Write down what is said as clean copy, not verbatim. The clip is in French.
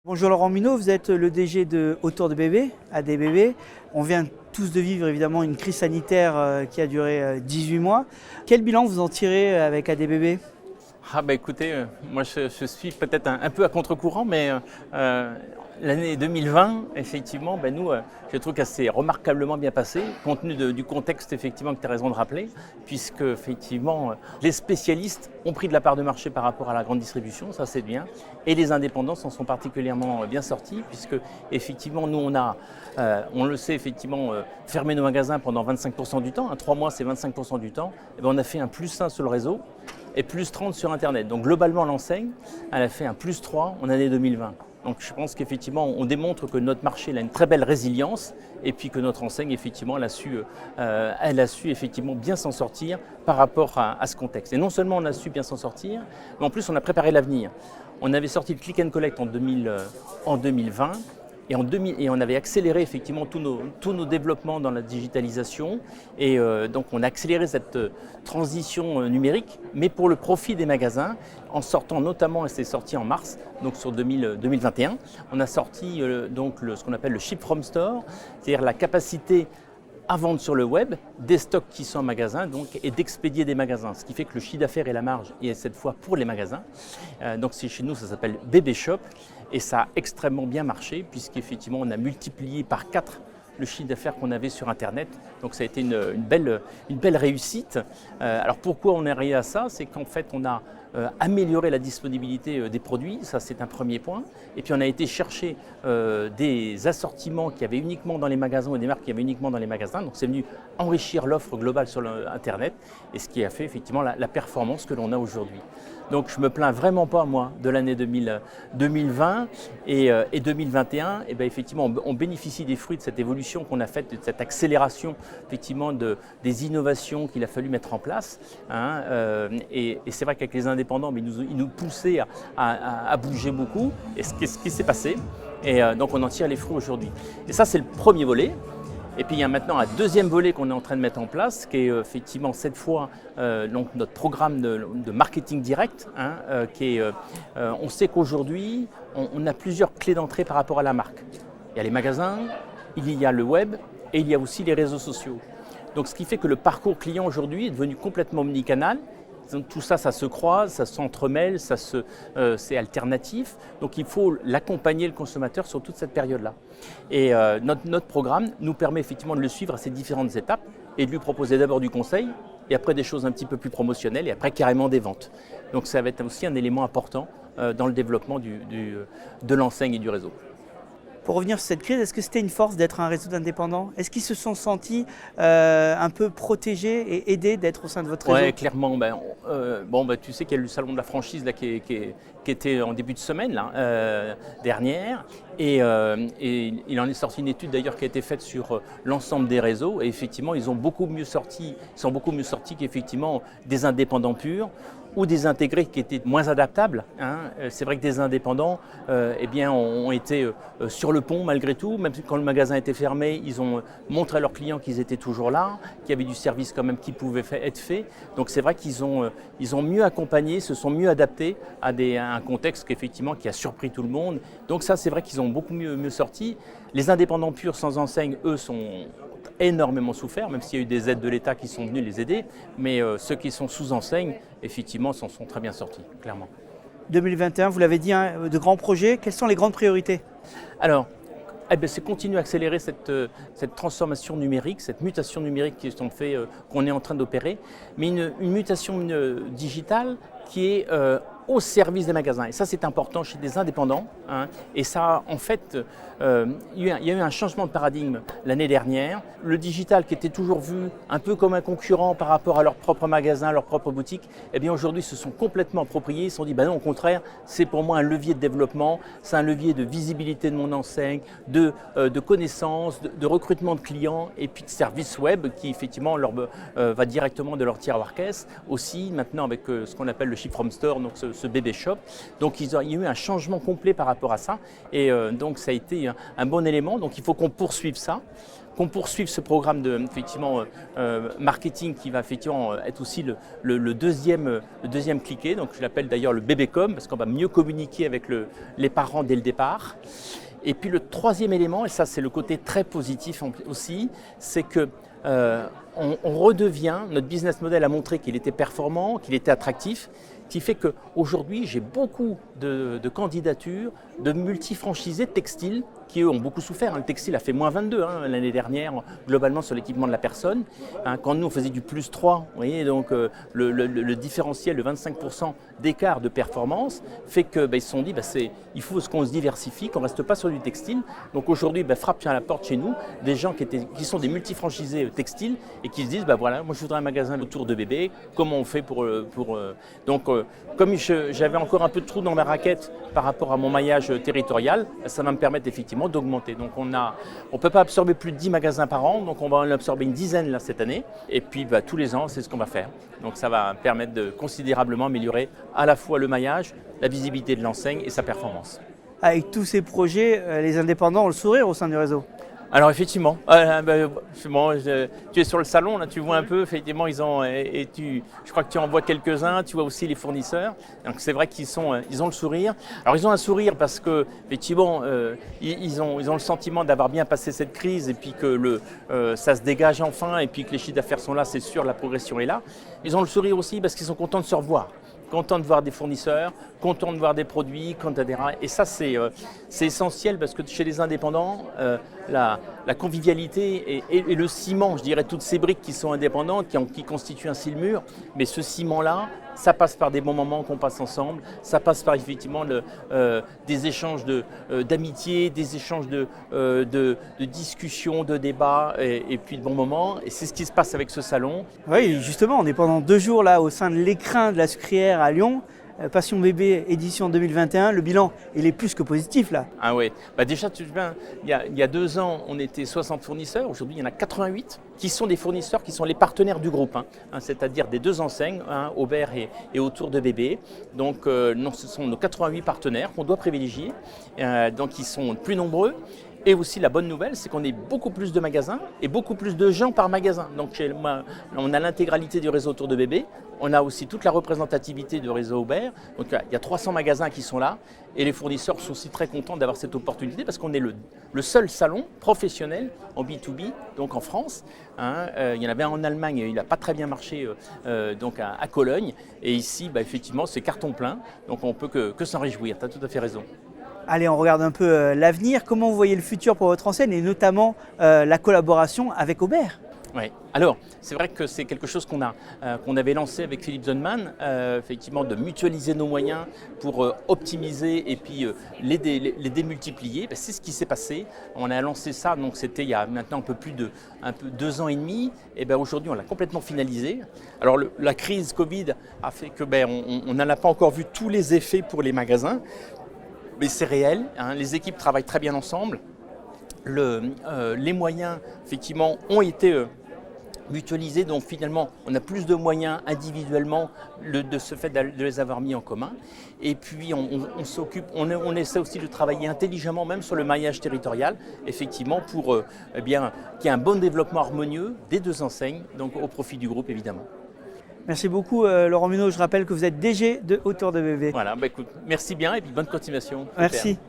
Bonjour Laurent Minot, vous êtes le DG de Autour de Bébé, ADBB. On vient tous de vivre évidemment une crise sanitaire qui a duré 18 mois. Quel bilan vous en tirez avec ADBB ? Écoutez, moi je suis peut-être un peu à contre-courant, mais l'année 2020, effectivement, je trouve qu'elle s'est remarquablement bien passée, compte tenu du contexte effectivement que tu as raison de rappeler, puisque effectivement les spécialistes ont pris de la part de marché par rapport à la grande distribution, ça c'est bien, et les indépendants s'en sont particulièrement bien sortis, puisque effectivement nous on le sait effectivement, fermé nos magasins pendant 25% du temps, 3 mois c'est 25% du temps, et on a fait un +1 sur le réseau, et +30 sur Internet. Donc globalement, l'enseigne, elle a fait un +3 en année 2020. Donc je pense qu'effectivement, on démontre que notre marché a une très belle résilience et puis que notre enseigne, effectivement, elle a su effectivement bien s'en sortir par rapport à ce contexte. Et non seulement on a su bien s'en sortir, mais en plus on a préparé l'avenir. On avait sorti le Click and Collect en 2020. Et on avait accéléré effectivement tous nos développements dans la digitalisation. Et donc on a accéléré cette transition numérique, mais pour le profit des magasins, en sortant notamment, et c'est sorti en mars, donc sur 2021, on a sorti ce qu'on appelle le Ship from Store, c'est-à-dire la capacité à vendre sur le web des stocks qui sont en magasin et d'expédier des magasins. Ce qui fait que le chiffre d'affaires et la marge est cette fois pour les magasins. Donc chez nous, ça s'appelle Bébé Shop et ça a extrêmement bien marché puisqu'effectivement, on a multiplié par 4 le chiffre d'affaires qu'on avait sur Internet. Donc ça a été une belle réussite. Alors pourquoi on est arrivé à ça ? C'est qu'en fait, on a amélioré la disponibilité des produits, ça c'est un premier point. Et puis on a été chercher des assortiments qu'il y avait uniquement dans les magasins ou des marques qu'il y avait uniquement dans les magasins. Donc c'est venu enrichir l'offre globale sur Internet et ce qui a fait effectivement la performance que l'on a aujourd'hui. Donc je ne me plains vraiment pas moi de l'année 2020 et 2021. Et effectivement on bénéficie des fruits de cette évolution qu'on a faite, de cette accélération effectivement des innovations qu'il a fallu mettre en place. Et c'est vrai qu'avec les indépendants, ils nous poussaient à bouger beaucoup. Et ce qui s'est passé. Et donc on en tire les fruits aujourd'hui. Et ça c'est le premier volet. Et puis il y a maintenant un deuxième volet qu'on est en train de mettre en place, qui est effectivement cette fois notre programme de marketing direct. On sait qu'aujourd'hui, on a plusieurs clés d'entrée par rapport à la marque. Il y a les magasins, il y a le web et il y a aussi les réseaux sociaux. Donc ce qui fait que le parcours client aujourd'hui est devenu complètement omnicanal. Donc, tout ça, ça se croise, ça s'entremêle, c'est alternatif. Donc il faut l'accompagner, le consommateur, sur toute cette période-là. Et notre programme nous permet effectivement de le suivre à ces différentes étapes et de lui proposer d'abord du conseil et après des choses un petit peu plus promotionnelles et après carrément des ventes. Donc ça va être aussi un élément important dans le développement de l'enseigne et du réseau. Pour revenir sur cette crise, est-ce que c'était une force d'être un réseau d'indépendants ? Est-ce qu'ils se sont sentis un peu protégés et aidés d'être au sein de votre réseau ? Oui, clairement. Tu sais qu'il y a eu le salon de la franchise là, qui était en début de semaine dernière. Et il en est sorti une étude d'ailleurs qui a été faite sur l'ensemble des réseaux. Et effectivement, ils sont beaucoup mieux sortis qu'effectivement des indépendants purs ou des intégrés qui étaient moins adaptables. C'est vrai que des indépendants ont été sur le pont malgré tout, même quand le magasin était fermé, ils ont montré à leurs clients qu'ils étaient toujours là, qu'il y avait du service quand même qui pouvait être fait. Donc c'est vrai qu'ils ont mieux accompagné, se sont mieux adaptés à un contexte qui a surpris tout le monde. Donc ça c'est vrai qu'ils ont beaucoup mieux sorti. Les indépendants purs sans enseigne, eux, sont énormément souffert, même s'il y a eu des aides de l'État qui sont venues les aider, mais ceux qui sont sous enseigne, effectivement, s'en sont très bien sortis, clairement. 2021, vous l'avez dit, de grands projets. Quelles sont les grandes priorités ? Alors, c'est continuer à accélérer cette transformation numérique, cette mutation numérique qu'on est en train d'opérer, mais une mutation digitale qui est au service des magasins. Et ça, c'est important chez des indépendants. Et ça, en fait, il y a eu un changement de paradigme l'année dernière. Le digital, qui était toujours vu un peu comme un concurrent par rapport à leur propre magasin, leur propre boutique, aujourd'hui, se sont complètement appropriés. Ils se sont dit, non, au contraire, c'est pour moi un levier de développement, c'est un levier de visibilité de mon enseigne, de connaissances, de recrutement de clients et puis de services web qui, effectivement, va directement de leur tiroir caisse. Aussi, maintenant, avec ce qu'on appelle le Ship from Store, donc ce bébé shop. Donc il y a eu un changement complet par rapport à ça. Et donc ça a été un bon élément. Donc il faut qu'on poursuive ça, qu'on poursuive ce programme de marketing qui va effectivement être aussi le deuxième cliquet. Donc je l'appelle d'ailleurs le bébécom parce qu'on va mieux communiquer avec les parents dès le départ. Et puis le troisième élément, et ça c'est le côté très positif aussi, c'est que on redevient, notre business model a montré qu'il était performant, qu'il était attractif, qui fait qu'aujourd'hui j'ai beaucoup de candidatures de multifranchisés textiles qui eux ont beaucoup souffert. Le textile a fait moins 22 l'année dernière globalement sur l'équipement de la personne. Quand nous on faisait du plus 3, vous voyez, donc le différentiel de 25% d'écart de performance fait qu'ils se sont dit il faut qu'on se diversifie, qu'on ne reste pas sur du textile. Donc aujourd'hui frappe à la porte chez nous des gens qui sont des multifranchisés textiles et qui se disent voilà, moi je voudrais un magasin autour de bébé, comment on fait pour donc comme j'avais encore un peu de trou dans ma raquette par rapport à mon maillage territorial, ça va me permettre effectivement d'augmenter. Donc on ne peut pas absorber plus de 10 magasins par an, donc on va en absorber une dizaine là, cette année. Et puis tous les ans, c'est ce qu'on va faire. Donc ça va permettre de considérablement améliorer à la fois le maillage, la visibilité de l'enseigne et sa performance. Avec tous ces projets, les indépendants ont le sourire au sein du réseau. Alors effectivement, tu es sur le salon, là, tu vois un peu, effectivement, je crois que tu en vois quelques-uns, tu vois aussi les fournisseurs. Donc c'est vrai ils ont le sourire. Alors ils ont un sourire parce que effectivement, ils ont le sentiment d'avoir bien passé cette crise et puis que ça se dégage enfin et puis que les chiffres d'affaires sont là, c'est sûr, la progression est là. Ils ont le sourire aussi parce qu'ils sont contents de se revoir. Content de voir des fournisseurs, content de voir des produits, et ça c'est essentiel parce que chez les indépendants, la convivialité et le ciment, je dirais toutes ces briques qui sont indépendantes, qui constituent ainsi le mur, mais ce ciment-là, ça passe par des bons moments qu'on passe ensemble, ça passe par effectivement des échanges d'amitié, des échanges de discussions, de débats et puis de bons moments. Et c'est ce qui se passe avec ce salon. Oui, justement, on est pendant 2 jours là au sein de l'écrin de la sucrière à Lyon. Passion Bébé édition 2021, le bilan il est plus que positif là. Ah oui, déjà il y a 2 ans on était 60 fournisseurs, aujourd'hui il y en a 88 qui sont des fournisseurs qui sont les partenaires du groupe, c'est-à-dire des 2 enseignes, Aubert et autour de Bébé. Donc ce sont nos 88 partenaires qu'on doit privilégier, donc ils sont plus nombreux. Et aussi la bonne nouvelle, c'est qu'on est beaucoup plus de magasins et beaucoup plus de gens par magasin. Donc on a l'intégralité du réseau autour de Bébé, on a aussi toute la représentativité du réseau Aubert. Donc il y a 300 magasins qui sont là et les fournisseurs sont aussi très contents d'avoir cette opportunité parce qu'on est le seul salon professionnel en B2B, donc en France. Il y en avait un en Allemagne, il n'a pas très bien marché donc à Cologne. Et ici, effectivement, c'est carton plein, donc on ne peut que s'en réjouir, tu as tout à fait raison. Allez, on regarde un peu l'avenir. Comment vous voyez le futur pour votre enseigne et notamment la collaboration avec Aubert ? Oui, alors c'est vrai que c'est quelque chose qu'on avait lancé avec Philippe Zonnman, effectivement de mutualiser nos moyens pour optimiser et puis les démultiplier. C'est ce qui s'est passé. On a lancé ça, donc c'était il y a maintenant un peu 2 ans et demi. Et aujourd'hui on l'a complètement finalisé. Alors la crise Covid a fait que on n'en a pas encore vu tous les effets pour les magasins, mais c'est réel. Les équipes travaillent très bien ensemble. Les moyens effectivement ont été mutualisés, donc finalement on a plus de moyens individuellement de ce fait de les avoir mis en commun. Et puis on s'occupe, on essaie aussi de travailler intelligemment même sur le maillage territorial, effectivement pour qu'il y ait un bon développement harmonieux des 2 enseignes, donc au profit du groupe évidemment. Merci beaucoup Laurent Munot, je rappelle que vous êtes DG de Autour de Bébé. Voilà, écoute, merci bien et puis bonne continuation. Merci.